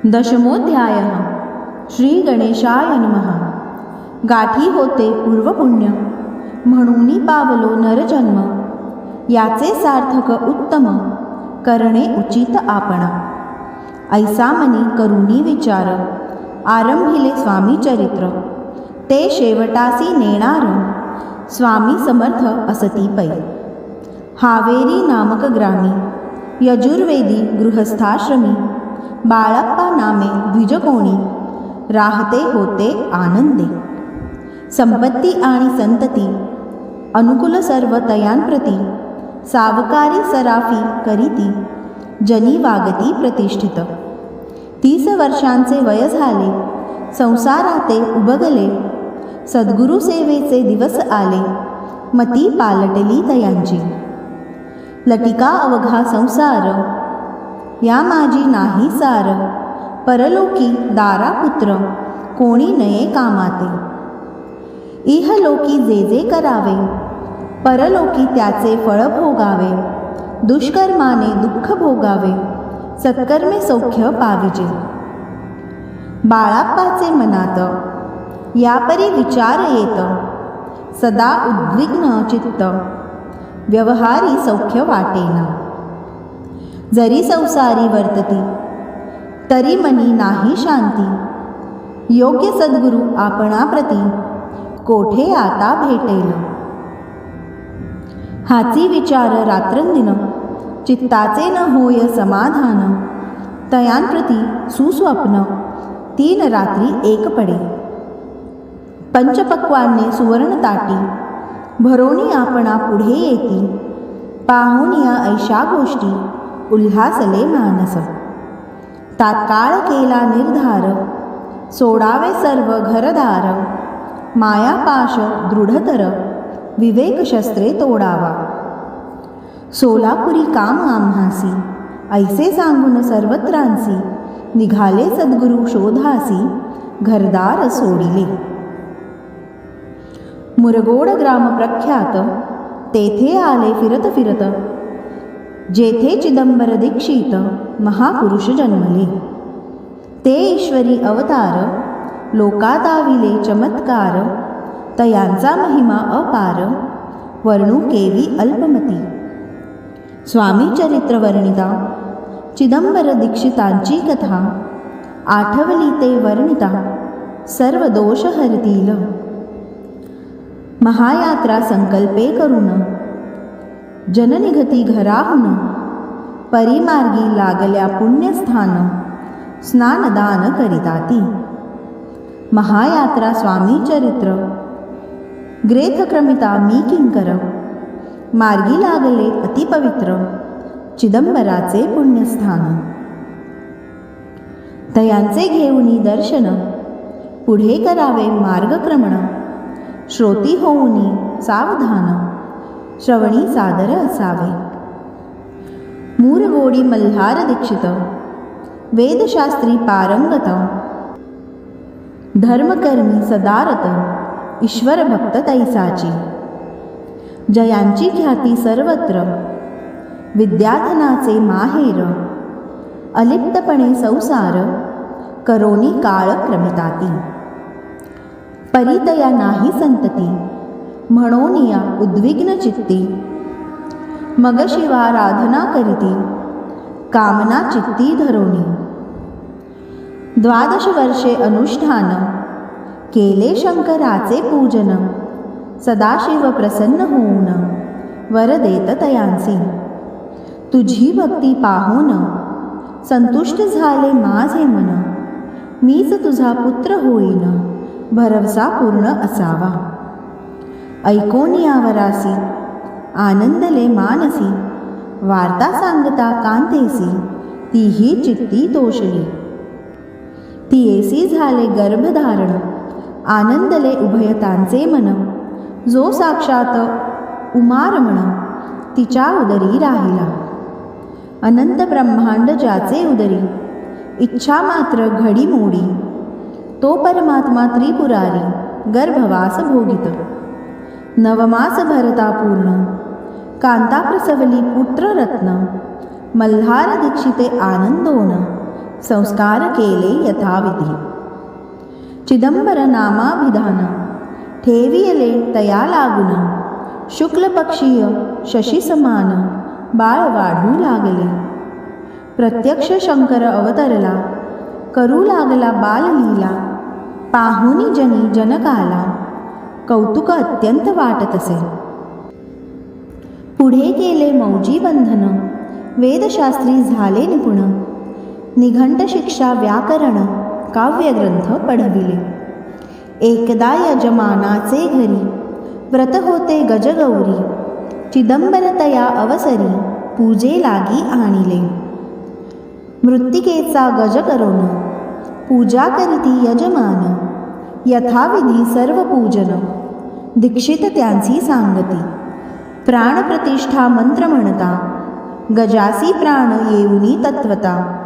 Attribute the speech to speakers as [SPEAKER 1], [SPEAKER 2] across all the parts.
[SPEAKER 1] दशमोऽध्यायः श्री गणेशाय नमः। गाठी होते पूर्वपुण्य, म्हणूनी पावलो नरजन्म, याचे सार्थक उत्तम, करणे उचित आपणा। ऐसा मनी करुणी विचार, आरंभिले स्वामी चरित्र, ते शेवटासी नेणार, स्वामी समर्थ असती पै। हावेरी नामक ग्रामी, यजुर्वेदी गृहस्थाश्रमी, बाळप्पा नामे द्विजकोणी, राहते होते आनंदे। संपत्ती आणि संतती, अनुकूल सर्व तयांप्रती, सावकारी सराफी करीती, जनी वागती प्रतिष्ठित। 30 वर्षांचे वय झाले, संसाराते उबगले, सद्गुरु सेवेचे दिवस आले, मती पालटली तयांची। लटिका अवघा संसार, या माझी नाही सार, परलोकी दारा पुत्र, कोणी नये कामाते। इहलोकी जे जे करावे, परलोकी त्याचे फळ भोगावे। दुष्कर्माने दुःख भोगावे, सत्कर्मे सौख्य पाविजे। बाळाप्पाचे मनात यापरी विचार येत, सदा उद्विग्न चित्त, व्यवहारी सौख्य वाटेना। जरी संसारी वर्तती, तरी मनी नाही शांती, योग्य सद्गुरु आपणाप्रती, कोठे आता भेटेल। हाची विचार रात्रंदिन, चित्ताचे न होय समाधान, तयांप्रती सुस्वप्न, 3 रात्री एक पडे। पंचपक्वान्ने सुवर्ण ताटी, भरोणी आपणा पुढे येती, पाहुनिया ऐशा गोष्टी, उल्हासले मानस। तात्काळ केला निर्धार, सोडावे सर्व घरदार, मायापाश दृढतर, विवेक शस्त्रे तोडावा। सोलापुरी काम आम्हासी, ऐसे सांगून सर्वत्रांसी, निघाले सद्गुरु शोधासी, घरदार सोडिले। मुरगोड ग्राम प्रख्यात, तेथे आले फिरत फिरत, जेथे चिदंबर दीक्षित महापुरुष जन्मले। ते ईश्वरी अवतार, लोकादाविले चमत्कार, तयांचा महिमा अपार, वर्णू केवी अल्पमती। स्वामी चरित्र वर्णिता, चिदंबर दीक्षितांची कथा, आठवली ते वर्णिता, सर्व दोष हरतील। महायात्रा संकल्पे करून, जननिघती घराहून, परिमार्गी लागल्या पुण्यस्थान, स्नानदान करिताती। महायात्रा स्वामी चरित्र, ग्रेथक्रमिता मी किंकर, मार्गी लागले अतिपवित्र, चिदंबराचे पुण्यस्थान। तयांचे घेऊनी दर्शन, पुढे करावे मार्गक्रमण, श्रोती होऊनी सावधान, श्रवणी सादर असावे। मूरगोडी मल्हार दीक्षित, वेदशास्त्री पारंगत, धर्मकर्मी सदारत, ईश्वर भक्त तैसाची। जयांची ख्याती सर्वत्र, विद्याधनाचे माहेर, अलिप्तपणे संसार, करोनी काळ क्रमिताती। परितया नाही संतती, म्हणोनिया उद्विग्न चित्ती, मग शिवाराधना करीती, कामना चित्ती धरोनी। 12 वर्षे अनुष्ठान, केले शंकराचे पूजन, सदाशिव प्रसन्न होऊन, वर देत तयांसी। तुझी भक्ती पाहून, संतुष्ट झाले माझे मन, मीच तुझा पुत्र होईन, भरवसा पूर्ण असावा। ऐकोन यावरासी, आनंदले मानसी, वार्ता सांगता कांतेसी, तीही चित्ती तोषली। तियेसी झाले गर्भधारण, आनंदले उभयतांचे मन, जो साक्षात उमारमण, तिच्या उदरी राहिला। अनंत ब्रह्मांड ज्याचे उदरी, इच्छा मात्र घडी मोडी, तो परमात्मा त्रिपुरारी, गर्भवास भोगित। 9 मास भरता पूर्ण, कांता प्रसवली पुत्ररत्न, मल्हार दीक्षिते आनंदोन, संस्कार केले यथाविधी. चिदंबर नामाभिधान ठेवियले तया लागून, शुक्ल पक्षीय शशी समान बाळ वाढू लागले. प्रत्यक्ष शंकर अवतरला, करू लागला बाललीला. पाहुनी जनी जनकाला, कौतुक अत्यंत वाटत असे. पुढे केले मौजी बंधन, वेदशास्त्री झाले निपुण. निघंट शिक्षा व्याकरण, काव्यग्रंथ पढविले. एकदा यजमानाचे घरी, व्रत होते गजगौरी. चिदंबरतया अवसरी, पूजे लागी आणिले. मृत्तिकेचा गज करून, पूजा करीती यजमान. यथाविधी सर्व पूजन, दीक्षित त्यांची सांगती. प्राणप्रतिष्ठा मंत्र म्हणता, गजासी प्राण येऊनी तत्वता.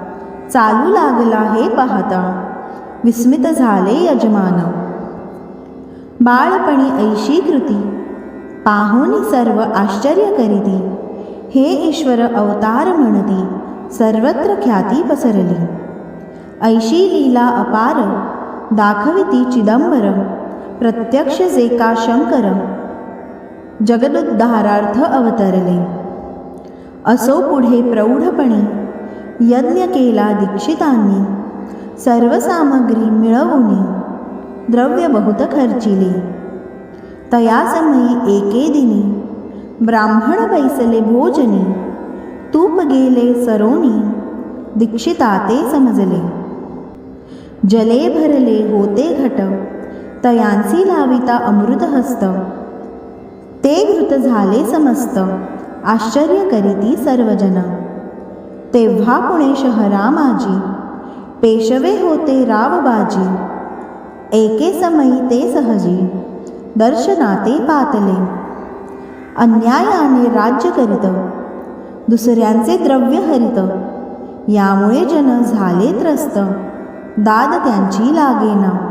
[SPEAKER 1] चालू लागला हे पाहता, विस्मित झाले यजमान. बाळपणी ऐशी कृती, पाहुनी सर्व आश्चर्य करीती. हे ईश्वर अवतार म्हणती, सर्वत्र ख्याती पसरली. ऐशी लीला अपार, दाखविती चिदंबर. प्रत्यक्ष जे का शंकर, जगदुद्धारार्थ अवतरले. असो पुढे प्रौढपणी, यज्ञ केला दीक्षितांनी. सर्व सामग्री मिळवूनी, द्रव्य बहुत खर्चिले. तया समयी एके दिनी, ब्राह्मण बैसले भोजनी. तूप गेले सरोनी, दीक्षिता ते समजले. जले भरले होते घट, तयांसी लाविता अमृत हस्त. ते घृत झाले समस्त, आश्चर्य करीती सर्वजन. तेव्हा पुणे शहरा माझी, पेशवे होते रावबाजी. एके समयी ते सहजी, दर्शनाते पातले. अन्यायाने राज्य करीत, दुसऱ्यांचे द्रव्य हरित. यामुळे जन झाले त्रस्त, दाद त्यांची लागेना.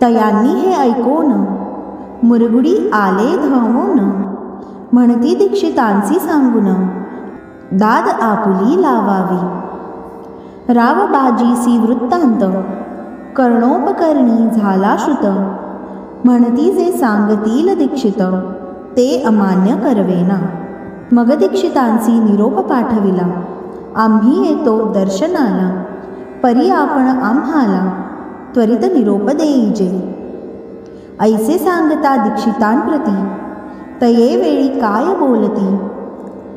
[SPEAKER 1] तयांनी हे ऐकून, मुरगुडी आले धावून. म्हणती दीक्षितांची सांगून, दाद आपुली लावावी. रावबाजीसी वृत्तांत, कर्णोपकरणी झाला श्रुत. म्हणती जे सांगतील दीक्षित, ते अमान्य करवेना. मग दीक्षितांची निरोप पाठविला, आम्ही येतो दर्शनाला. परी आपण आम्हाला, त्वरित निरोप देईजे. ऐसे सांगता दीक्षितांप्रती, तये वेळी काय बोलती.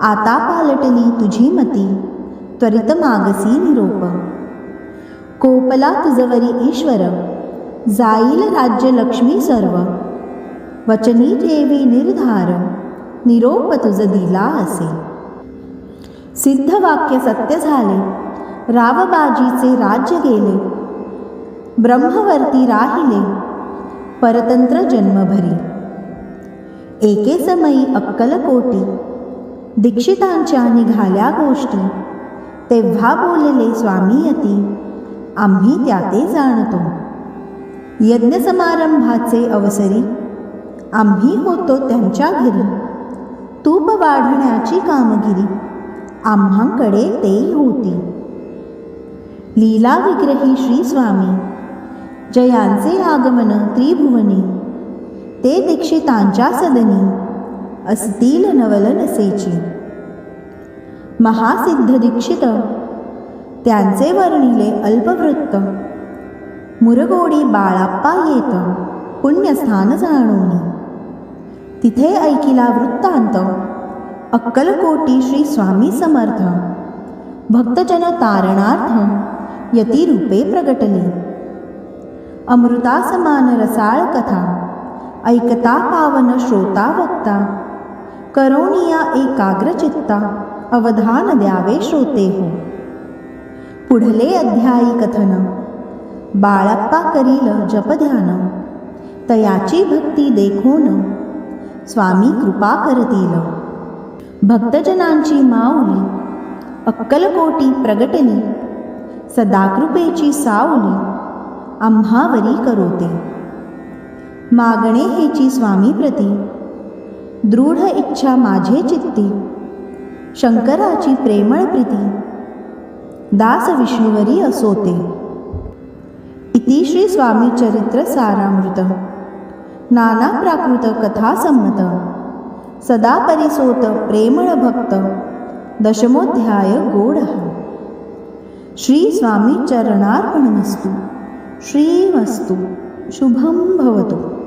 [SPEAKER 1] आता पालटली तुझी मती, त्वरित मागसी निरोप. कोपला तुझवरी ईश्वर, जाईल राज्य लक्ष्मी सर्व. वचनी ठेवी निर्धार, निरोप तुझ दिला असे. सिद्ध वाक्य सत्य झाले, रावबाजीचे राज्य गेले. ब्रह्मवर्ती राहिले, परतंत्र जन्मभरी. एके समयी अक्कलकोटी, दीक्षितांच्या निघाल्या गोष्टी. तेव्हा बोलले स्वामीयती, आम्ही त्याते जाणतो. यज्ञ समारंभाचे अवसरी, आम्ही होतो त्यांच्या घरी. तूप वाढण्याची कामगिरी, आम्हांकडे ते होती. लीला विग्रही श्री स्वामी, जयांचे आगमन त्रिभुवनी. ते दीक्षितांच्या सदनी, असतील नवल नसेची. महासिद्ध दीक्षित, त्यांचे वर्णिले अल्पवृत्त. मुरगोडी बाळाप्पा येत, पुण्यस्थान जाणोनी. तिथे ऐकिला वृत्तांत, अक्कलकोटी श्री स्वामी समर्थ. भक्तजन तारणार्थ, यतिरूपे प्रगटले. अमृता समान रसाळ कथा, ऐकता पावन श्रोता वक्ता. करोनिया एकाग्र चित्ता, अवधान द्यावे श्रोते हो. पुढले अध्यायी कथन, बाळाप्पा करील जपध्यान. तयाची भक्ती देखून, स्वामी कृपा करतील. भक्तजनांची माऊली, अक्कलकोटी प्रगटली. सदाकृपेची सावली, आम्हावरी करोते. मागणे हेची स्वामी प्रती, दृढ इच्छा माझे चित्ती. शंकराची प्रेमळ प्रीती, दास विष्णुवरी असोते. इति श्री स्वामी चरित्र सारामृत. नाना प्राकृत कथा संमत. सदा परिसोत प्रेमळ भक्त. दशमोध्याय गोडः. श्री स्वामी चरणार्पणमस्तु. श्रीमस्तु. शुभं भवतु.